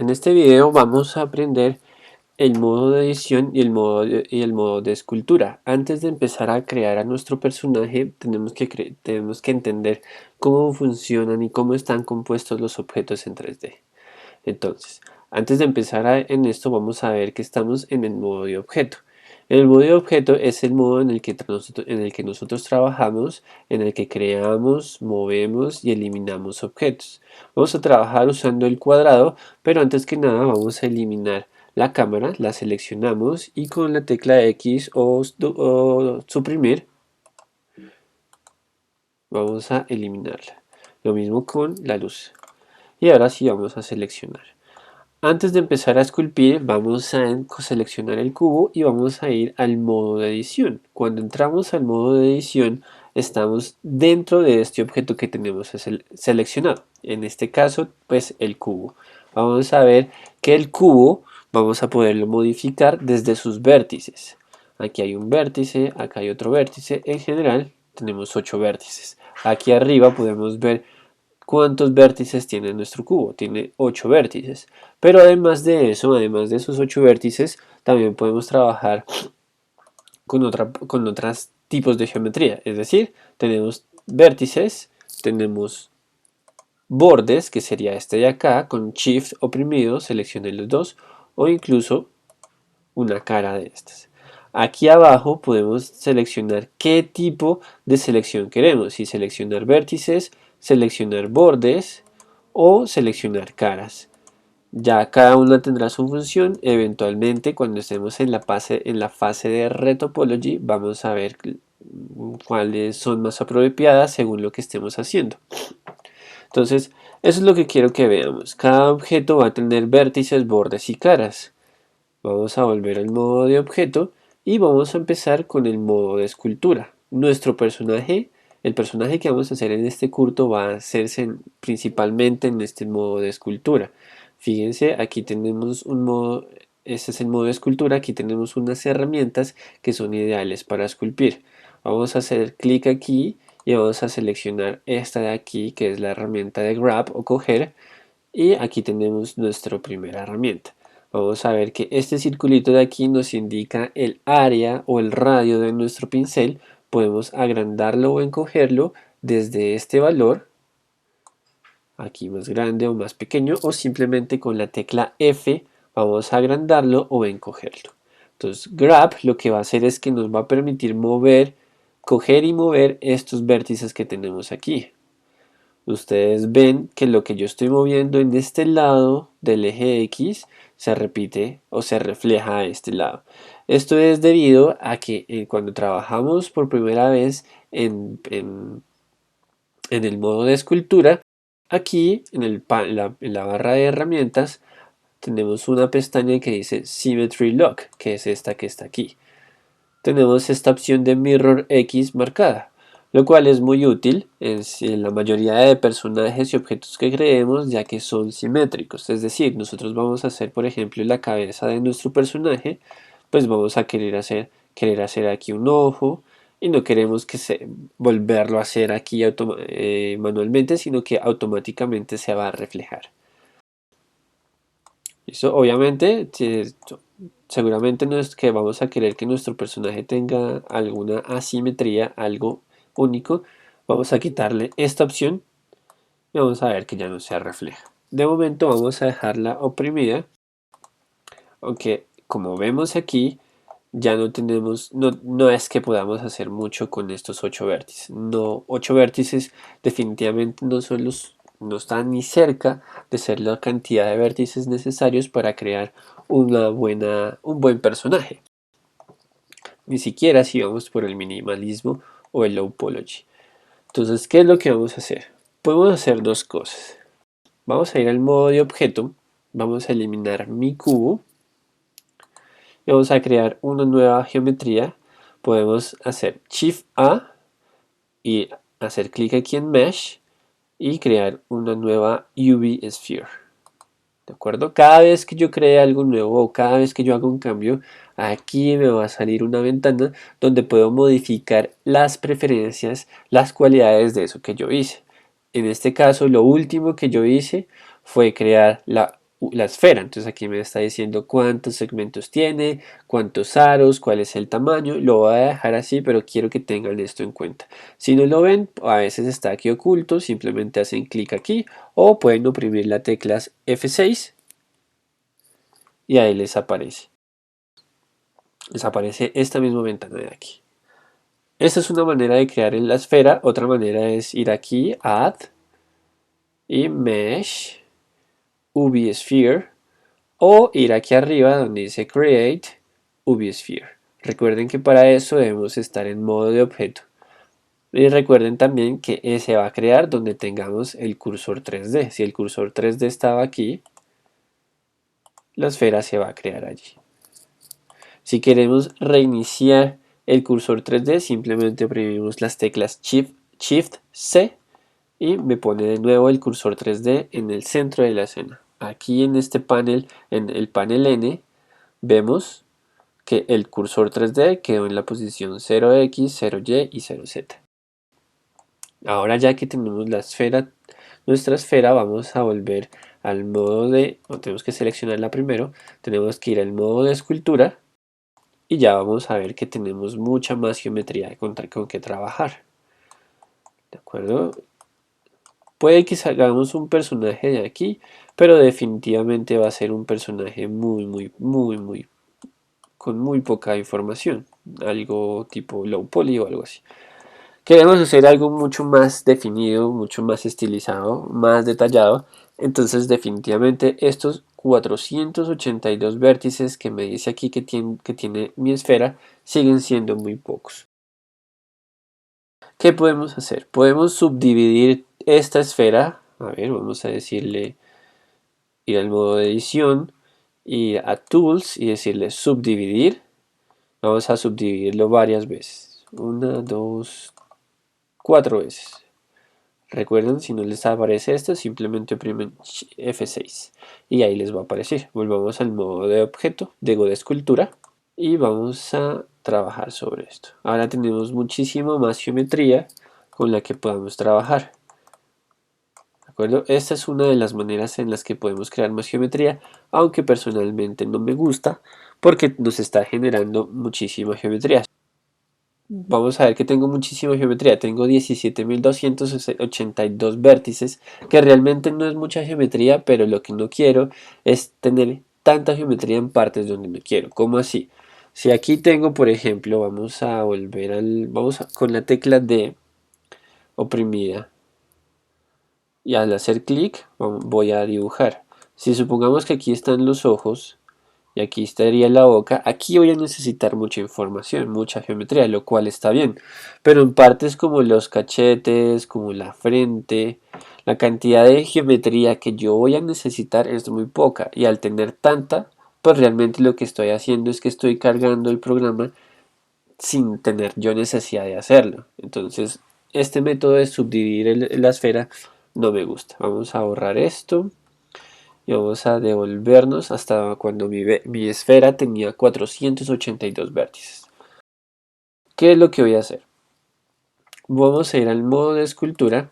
En este video vamos a aprender el modo de edición y el modo de escultura. Antes de empezar a crear a nuestro personaje, tenemos que entender cómo funcionan y cómo están compuestos los objetos en 3D. Entonces, antes de empezar en esto, vamos a ver que estamos en el modo de objeto. El modo de objeto es el modo en el que nosotros trabajamos, en el que creamos, movemos y eliminamos objetos. Vamos a trabajar usando el cuadrado, pero antes que nada vamos a eliminar la cámara, la seleccionamos y con la tecla X o suprimir vamos a eliminarla. Lo mismo con la luz. Y ahora sí vamos a seleccionar. Antes de empezar a esculpir, vamos a seleccionar el cubo y vamos a ir al modo de edición. Cuando entramos al modo de edición, estamos dentro de este objeto que tenemos seleccionado. En este caso, pues el cubo. Vamos a ver que el cubo vamos a poderlo modificar desde sus vértices. Aquí hay un vértice, acá hay otro vértice. En general, tenemos 8 vértices. Aquí arriba podemos ver ¿cuántos vértices tiene nuestro cubo? Tiene 8 vértices. Pero además de eso, además de esos 8 vértices, también podemos trabajar con otros tipos de geometría. Es decir, tenemos vértices, tenemos bordes, que sería este de acá, con Shift oprimido, seleccioné los dos, o incluso una cara de estas. Aquí abajo podemos seleccionar qué tipo de selección queremos, si seleccionar vértices, seleccionar bordes o seleccionar caras. Ya cada una tendrá su función. Eventualmente cuando estemos en la fase de Retopology vamos a ver cuáles son más apropiadas según lo que estemos haciendo. Entonces eso es lo que quiero que veamos. Cada objeto va a tener vértices, bordes y caras. Vamos a volver al modo de objeto y vamos a empezar con el modo de escultura. Nuestro personaje, el personaje que vamos a hacer en este curso va a hacerse principalmente en este modo de escultura. Fíjense, aquí tenemos un modo, este es el modo de escultura, aquí tenemos unas herramientas que son ideales para esculpir. Vamos a hacer clic aquí y vamos a seleccionar esta de aquí que es la herramienta de grab o coger y aquí tenemos nuestra primera herramienta. Vamos a ver que este circulito de aquí nos indica el área o el radio de nuestro pincel. Podemos agrandarlo o encogerlo desde este valor, aquí más grande o más pequeño, o simplemente con la tecla F vamos a agrandarlo o encogerlo. Entonces grab lo que va a hacer es que nos va a permitir mover, coger y mover estos vértices que tenemos aquí. Ustedes ven que lo que yo estoy moviendo en este lado del eje X se repite o se refleja a este lado. Esto es debido a que cuando trabajamos por primera vez en el modo de escultura, aquí en la barra de herramientas tenemos una pestaña que dice Symmetry Lock, que es esta que está aquí. Tenemos esta opción de Mirror X marcada, lo cual es muy útil en la mayoría de personajes y objetos que creemos, ya que son simétricos. Es decir, nosotros vamos a hacer, por ejemplo, la cabeza de nuestro personaje, pues vamos a querer hacer aquí un ojo y no queremos volverlo a hacer aquí manualmente, sino que automáticamente se va a reflejar. ¿Listo? Obviamente, seguramente no es que vamos a querer que nuestro personaje tenga alguna asimetría, algo único. Vamos a quitarle esta opción y vamos a ver que ya no se refleja. De momento vamos a dejarla oprimida, aunque como vemos aquí, ya no tenemos, no es que podamos hacer mucho con estos 8 vértices. No, 8 vértices definitivamente no están ni cerca de ser la cantidad de vértices necesarios para crear un buen personaje. Ni siquiera si vamos por el minimalismo o el lowpology. Entonces, ¿qué es lo que vamos a hacer? Podemos hacer dos cosas. Vamos a ir al modo de objeto, vamos a eliminar mi cubo y vamos a crear una nueva geometría. Podemos hacer Shift A y hacer clic aquí en Mesh y crear una nueva UV Sphere. ¿De acuerdo? Cada vez que yo cree algo nuevo o cada vez que yo haga un cambio, aquí me va a salir una ventana donde puedo modificar las preferencias, las cualidades de eso que yo hice. En este caso, lo último que yo hice fue crear la esfera. Entonces aquí me está diciendo cuántos segmentos tiene, cuántos aros, cuál es el tamaño. Lo voy a dejar así, pero quiero que tengan esto en cuenta. Si no lo ven, a veces está aquí oculto, simplemente hacen clic aquí o pueden oprimir la tecla F6 y ahí les aparece. Les aparece esta misma ventana de aquí. Esta es una manera de crear en la esfera. Otra manera es ir aquí, Add y Mesh, UV Sphere, o ir aquí arriba donde dice Create UV Sphere. Recuerden que para eso debemos estar en modo de objeto. Y recuerden también que se va a crear donde tengamos el cursor 3D. Si el cursor 3D estaba aquí, la esfera se va a crear allí. Si queremos reiniciar el cursor 3D, simplemente oprimimos las teclas Shift C y me pone de nuevo el cursor 3D en el centro de la escena. Aquí en este panel, en el panel N, vemos que el cursor 3D quedó en la posición 0x, 0y y 0z. Ahora ya que tenemos la esfera, nuestra esfera, vamos a volver al modo de, tenemos que seleccionarla primero, tenemos que ir al modo de escultura y ya vamos a ver que tenemos mucha más geometría con que trabajar. ¿De acuerdo? Puede que salgamos un personaje de aquí, pero definitivamente va a ser un personaje con muy poca información. Algo tipo low poly o algo así. Queremos hacer algo mucho más definido, mucho más estilizado, más detallado. Entonces definitivamente estos 482 vértices que me dice aquí que tiene mi esfera siguen siendo muy pocos. ¿Qué podemos hacer? Podemos subdividir esta esfera. A ver, vamos a decirle ir al modo de edición, ir a Tools y decirle subdividir. Vamos a subdividirlo varias veces. 1, 2, 4 veces. Recuerden, si no les aparece esto, simplemente oprimen F6 y ahí les va a aparecer. Volvamos al modo de objeto, de escultura y vamos a trabajar sobre esto. Ahora tenemos muchísimo más geometría con la que podamos trabajar. ¿De acuerdo? Esta es una de las maneras en las que podemos crear más geometría, aunque personalmente no me gusta porque nos está generando muchísima geometría. Vamos a ver que tengo muchísima geometría, tengo 17.282 vértices, que realmente no es mucha geometría, pero lo que no quiero es tener tanta geometría en partes donde no quiero. ¿Cómo así? Si aquí tengo, por ejemplo, vamos a volver con la tecla D oprimida y al hacer clic voy a dibujar. Si supongamos que aquí están los ojos, y aquí estaría la boca, aquí voy a necesitar mucha información, mucha geometría, lo cual está bien, pero en partes como los cachetes, como la frente, la cantidad de geometría que yo voy a necesitar es muy poca, y al tener tanta, pues realmente lo que estoy haciendo es que estoy cargando el programa sin tener yo necesidad de hacerlo. Entonces este método de subdividir la esfera no me gusta. Vamos a borrar esto y vamos a devolvernos hasta cuando mi esfera tenía 482 vértices. ¿Qué es lo que voy a hacer? Vamos a ir al modo de escultura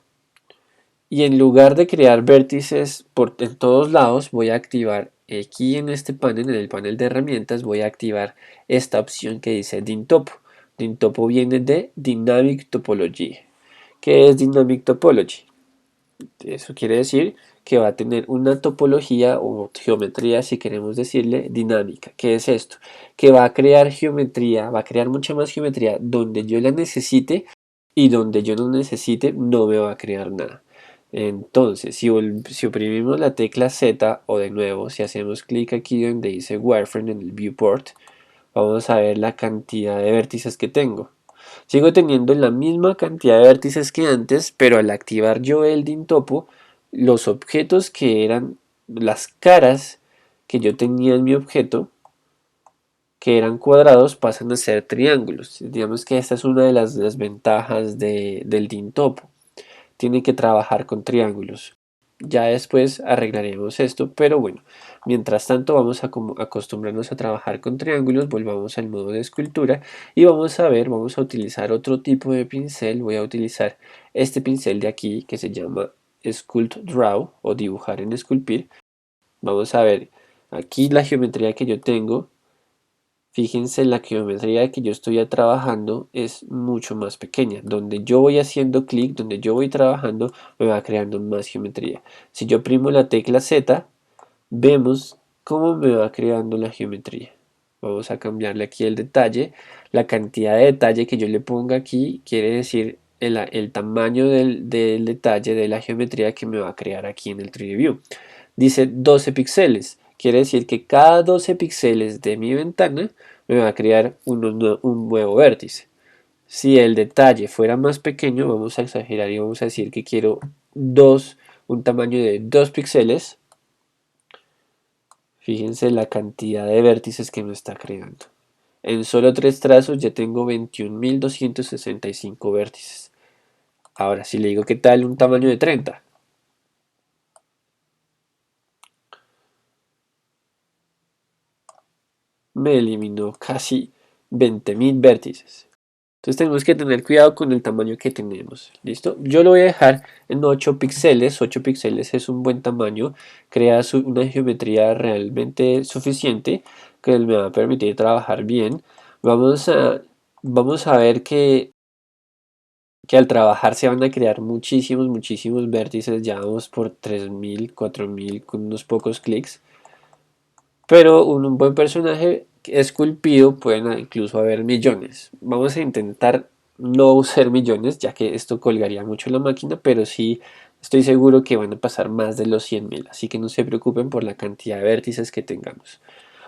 y en lugar de crear vértices en todos lados, voy a activar aquí en este panel, en el panel de herramientas, voy a activar esta opción que dice DynTopo. DynTopo viene de Dynamic Topology. ¿Qué es Dynamic Topology? Eso quiere decir que va a tener una topología o geometría, si queremos decirle, dinámica. ¿Qué es esto? Que va a crear geometría, va a crear mucha más geometría donde yo la necesite y donde yo no necesite no me va a crear nada. Entonces, si oprimimos la tecla Z o de nuevo, si hacemos clic aquí donde dice Wireframe en el Viewport, vamos a ver la cantidad de vértices que tengo. Sigo teniendo la misma cantidad de vértices que antes, pero al activar yo el DynTopo, los objetos que eran las caras que yo tenía en mi objeto, que eran cuadrados, pasan a ser triángulos. Digamos que esta es una de las desventajas del DynTopo. Tiene que trabajar con triángulos. Ya después arreglaremos esto, pero bueno, mientras tanto vamos a acostumbrarnos a trabajar con triángulos, volvamos al modo de escultura y vamos a ver, vamos a utilizar otro tipo de pincel, voy a utilizar este pincel de aquí que se llama Sculpt Draw o dibujar en esculpir Vamos a ver aquí la geometría que yo tengo. Fíjense, la geometría que yo estoy trabajando es mucho más pequeña. Donde yo voy haciendo clic, donde yo voy trabajando, me va creando más geometría. Si yo oprimo la tecla Z, vemos cómo me va creando la geometría. Vamos a cambiarle aquí el detalle. La cantidad de detalle que yo le ponga aquí quiere decir el tamaño del detalle de la geometría que me va a crear aquí en el 3D View. Dice 12 píxeles. Quiere decir que cada 12 píxeles de mi ventana me va a crear un nuevo vértice. Si el detalle fuera más pequeño, vamos a exagerar y vamos a decir que quiero un tamaño de 2 píxeles. Fíjense la cantidad de vértices que me está creando. En solo 3 trazos ya tengo 21.265 vértices. Ahora, si le digo qué tal un tamaño de 30, me eliminó casi 20.000 vértices. Entonces tenemos que tener cuidado con el tamaño que tenemos. ¿Listo? Yo lo voy a dejar en 8 píxeles. 8 píxeles es un buen tamaño. Crea una geometría realmente suficiente que me va a permitir trabajar bien. Vamos a, vamos a ver que al trabajar se van a crear muchísimos vértices. Ya vamos por 3.000, 4.000 con unos pocos clics. Pero un buen personaje esculpido pueden incluso haber millones. Vamos a intentar no usar millones, ya que esto colgaría mucho la máquina, pero sí estoy seguro que van a pasar más de los 100.000, así que no se preocupen por la cantidad de vértices que tengamos.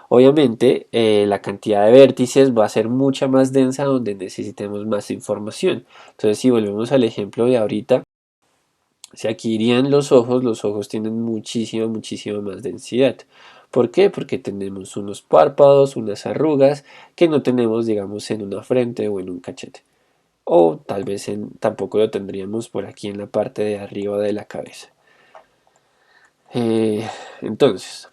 Obviamente, la cantidad de vértices va a ser mucha más densa donde necesitemos más información. Entonces, si volvemos al ejemplo de ahorita, si aquí irían los ojos tienen muchísima más densidad. ¿Por qué? Porque tenemos unos párpados, unas arrugas que no tenemos, digamos, en una frente o en un cachete. O tal vez tampoco lo tendríamos por aquí en la parte de arriba de la cabeza. Eh, entonces,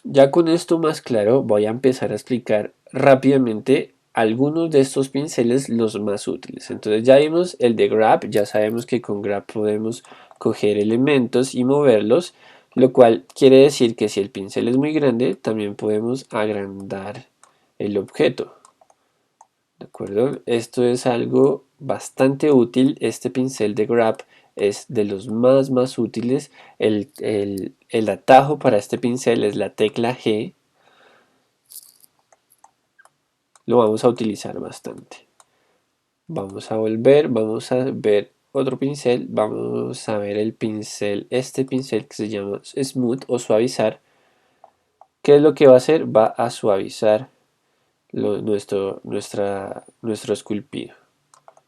ya con esto más claro, voy a empezar a explicar rápidamente algunos de estos pinceles, los más útiles. Entonces ya vimos el de Grab, ya sabemos que con Grab podemos coger elementos y moverlos, lo cual quiere decir que si el pincel es muy grande, también podemos agrandar el objeto. ¿De acuerdo? Esto es algo bastante útil. Este pincel de Grab es de los más útiles. El atajo para este pincel es la tecla G. Lo vamos a utilizar bastante. Vamos a volver, vamos a ver otro pincel. Vamos a ver el pincel, este pincel que se llama Smooth o suavizar. ¿Qué es lo que va a hacer? Va a suavizar nuestro esculpido.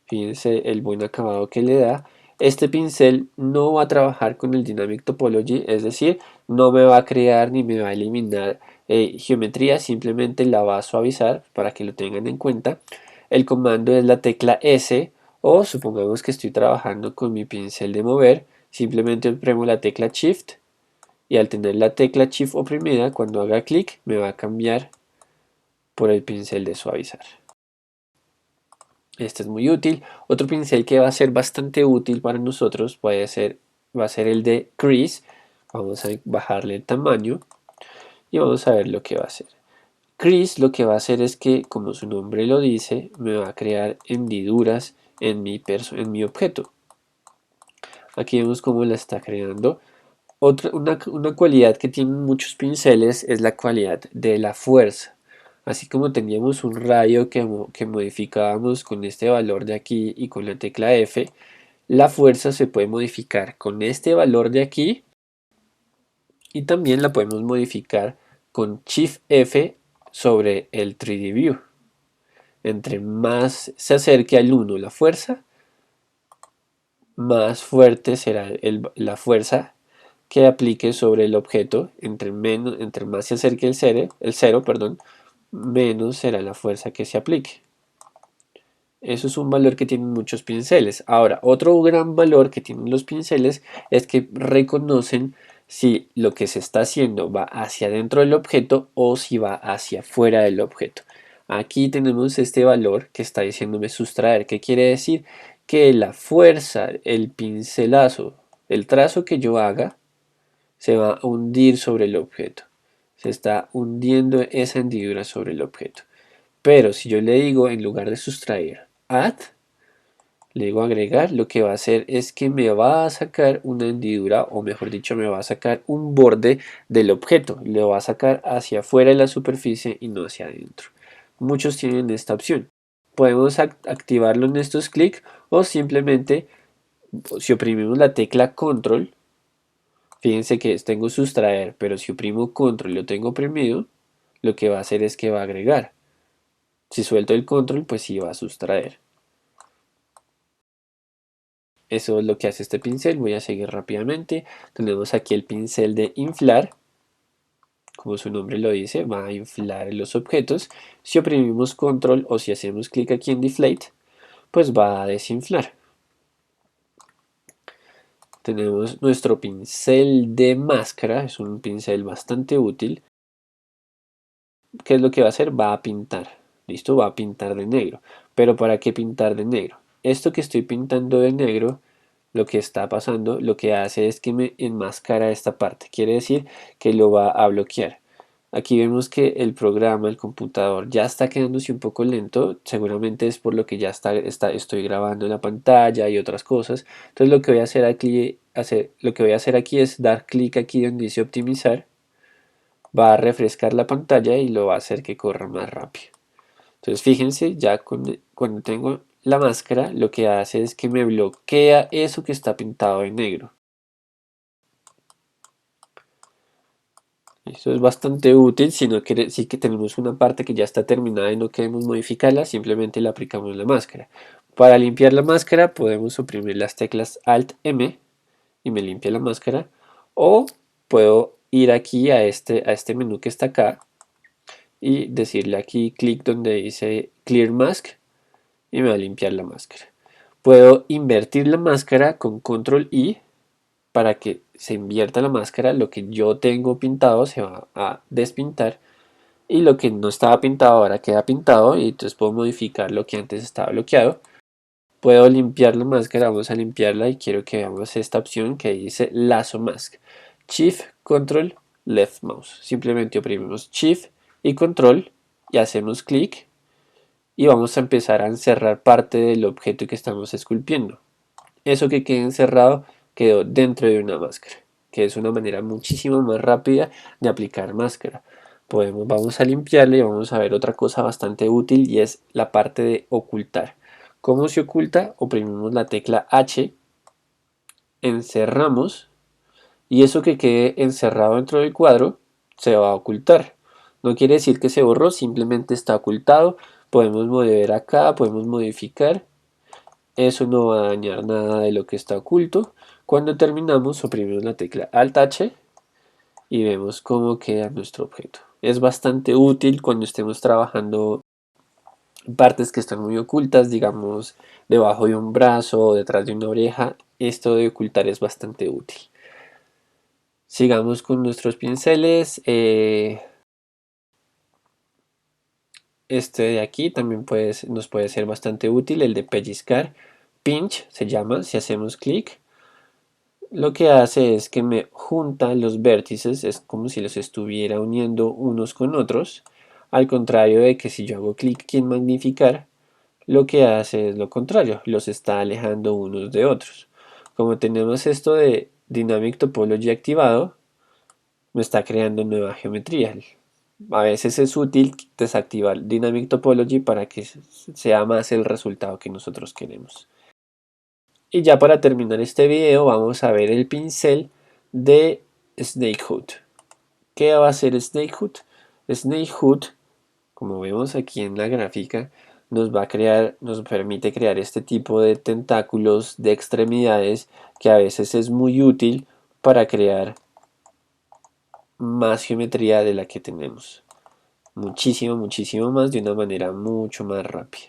Fíjense el buen acabado que le da. Este pincel no va a trabajar con el Dynamic Topology, es decir, no me va a crear ni me va a eliminar geometría, simplemente la va a suavizar para que lo tengan en cuenta. El comando es la tecla S o supongamos que estoy trabajando con mi pincel de mover, simplemente oprimo la tecla Shift y al tener la tecla Shift oprimida, cuando haga clic me va a cambiar por el pincel de suavizar. Este es muy útil. Otro pincel que va a ser bastante útil para nosotros va a ser el de Crease. Vamos a bajarle el tamaño y vamos a ver lo que va a hacer. Crease lo que va a hacer es que, como su nombre lo dice, me va a crear hendiduras en mi objeto. Aquí vemos cómo la está creando. Una cualidad que tienen muchos pinceles es la cualidad de la fuerza. Así como teníamos un radio que modificábamos con este valor de aquí y con la tecla F, la fuerza se puede modificar con este valor de aquí y también la podemos modificar con Shift F sobre el 3D View. Entre más se acerque al 1 la fuerza, más fuerte será la fuerza que aplique sobre el objeto. Entre más se acerque el cero, perdón, menos será la fuerza que se aplique. Eso es un valor que tienen muchos pinceles. Ahora, otro gran valor que tienen los pinceles es que reconocen si lo que se está haciendo va hacia dentro del objeto o si va hacia fuera del objeto. Aquí tenemos este valor que está diciéndome sustraer. ¿Qué quiere decir? Que la fuerza, el pincelazo, el trazo que yo haga se va a hundir sobre el objeto. Se está hundiendo esa hendidura sobre el objeto. Pero si yo le digo, en lugar de sustraer, add, le digo agregar, lo que va a hacer es que me va a sacar una hendidura, o mejor dicho, me va a sacar un borde del objeto. Lo va a sacar hacia afuera de la superficie y no hacia adentro. Muchos tienen esta opción. Podemos activarlo en estos clics o simplemente, si oprimimos la tecla control, fíjense que tengo sustraer, pero si oprimo control y lo tengo oprimido, lo que va a hacer es que va a agregar. Si suelto el control, pues sí va a sustraer. Eso es lo que hace este pincel. Voy a seguir rápidamente. Tenemos aquí el pincel de inflar. Como su nombre lo dice, va a inflar los objetos. Si oprimimos control o si hacemos clic aquí en deflate, pues va a desinflar. Tenemos nuestro pincel de máscara. Es un pincel bastante útil. ¿Qué es lo que va a hacer? Va a pintar. ¿Listo? Va a pintar de negro. ¿Pero para qué pintar de negro? Esto que estoy pintando de negro, lo que está pasando, lo que hace es que me enmascara esta parte. Quiere decir que lo va a bloquear. Aquí vemos que el programa, el computador, ya está quedándose un poco lento. Seguramente es por lo que ya estoy grabando en la pantalla y otras cosas. Entonces lo que voy a hacer aquí es dar clic aquí donde dice optimizar. Va a refrescar la pantalla y lo va a hacer que corra más rápido. Entonces fíjense, ya cuando tengo la máscara, lo que hace es que me bloquea eso que está pintado en negro. Eso es bastante útil si que tenemos una parte que ya está terminada y no queremos modificarla, simplemente le aplicamos la máscara. Para limpiar la máscara podemos oprimir las teclas Alt M y me limpia la máscara, o puedo ir aquí a este menú que está acá y decirle aquí clic donde dice Clear Mask y me va a limpiar la máscara. Puedo invertir la máscara con Control I para que se invierta la máscara. Lo que yo tengo pintado se va a despintar y lo que no estaba pintado ahora queda pintado, y entonces puedo modificar lo que antes estaba bloqueado. Puedo limpiar la máscara, vamos a limpiarla y quiero que veamos esta opción que dice Lasso Mask. Shift, Control, Left Mouse. Simplemente oprimimos Shift y Control y hacemos clic y vamos a empezar a encerrar parte del objeto que estamos esculpiendo. Eso que quede encerrado quedó dentro de una máscara, que es una manera muchísimo más rápida de aplicar máscara. Vamos a limpiarle y vamos a ver otra cosa bastante útil, y es la parte de ocultar. ¿Cómo se oculta? Oprimimos la tecla H, encerramos y eso que quede encerrado dentro del cuadro se va a ocultar. No quiere decir que se borró, simplemente está ocultado. Podemos mover acá, podemos modificar. Eso no va a dañar nada de lo que está oculto. Cuando terminamos, oprimimos la tecla Alt H y vemos cómo queda nuestro objeto. Es bastante útil cuando estemos trabajando partes que están muy ocultas, digamos debajo de un brazo o detrás de una oreja. Esto de ocultar es bastante útil. Sigamos con nuestros pinceles. Este de aquí también nos puede ser bastante útil, el de pellizcar. Pinch se llama, si hacemos clic. Lo que hace es que me junta los vértices, es como si los estuviera uniendo unos con otros. Al contrario de que si yo hago clic aquí en magnificar, lo que hace es lo contrario, los está alejando unos de otros. Como tenemos esto de Dynamic Topology activado, me está creando nueva geometría. A veces es útil desactivar Dynamic Topology para que sea más el resultado que nosotros queremos. Y ya para terminar este video vamos a ver el pincel de Snakehood. ¿Qué va a hacer Snakehood? Snakehood, como vemos aquí en la gráfica, nos permite crear este tipo de tentáculos de extremidades, que a veces es muy útil para crear más geometría de la que tenemos. Muchísimo más, de una manera mucho más rápida.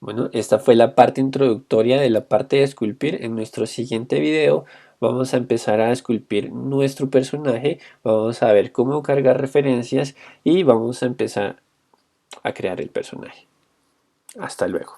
Bueno, esta fue la parte introductoria de la parte de esculpir. En nuestro siguiente video vamos a empezar a esculpir nuestro personaje, vamos a ver cómo cargar referencias y vamos a empezar a crear el personaje. Hasta luego.